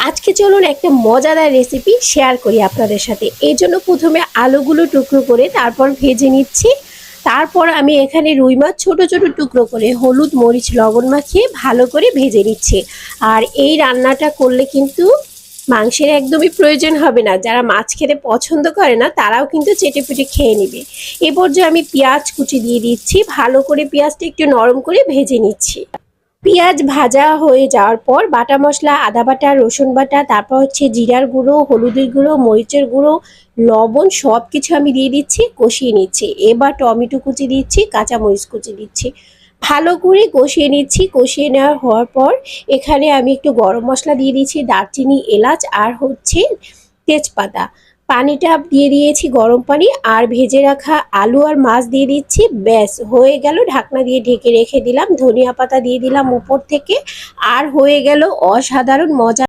আজকে চলুন একটা মজাদার রেসিপি শেয়ার করি আপনাদের সাথে। এই জন্য প্রথমে আলুগুলো টুকরো করে তারপর ভেজে নিচ্ছি। তারপর আমি এখানে রুই মাছ ছোট ছোট টুকরো করে হলুদ মরিচ লবণ মাখিয়ে ভালো করে ভেজে নিচ্ছি। আর এই রান্নাটা করলে কিন্তু মাংসের একদমই প্রয়োজন হবে না। যারা মাছ খেতে পছন্দ করে না তারাও কিন্তু চেটেপুটে খেয়ে নেবে। এ পর্যায়ে আমি পেঁয়াজ কুচি দিয়ে দিচ্ছি, ভালো করে পেঁয়াজটা একটু নরম করে ভেজে নিচ্ছি। পেঁয়াজ ভাজা হয়ে যাওয়ার পর বাটা মশলা, আদা বাটা, রসুন বাটা, তারপর হচ্ছে জিরার গুঁড়ো, হলুদের গুঁড়ো, মরিচের গুঁড়ো, লবণ সব কিছু আমি দিয়ে দিচ্ছি, কষিয়ে নিচ্ছি। এবার টমেটো কুচি দিচ্ছি, কাঁচামরিচ কুচি দিচ্ছি, ভালো করে কষিয়ে নিচ্ছি। কষিয়ে নেওয়া হওয়ার পর এখানে আমি একটু গরম মশলা দিয়ে দিচ্ছি, দারচিনি, এলাচ আর হচ্ছে তেজপাতা। পানিটা দিয়ে দিয়েছি গরম পানি, আর ভেজে রাখা আলু আর মাছ দিয়ে দিচ্ছি। ব্যাস হয়ে গেল। ঢাকনা দিয়ে ঢেকে রেখে দিলাম, ধনিয়া পাতা দিয়ে দিলাম উপর থেকে, আর হয়ে গেল অসাধারণ মজা।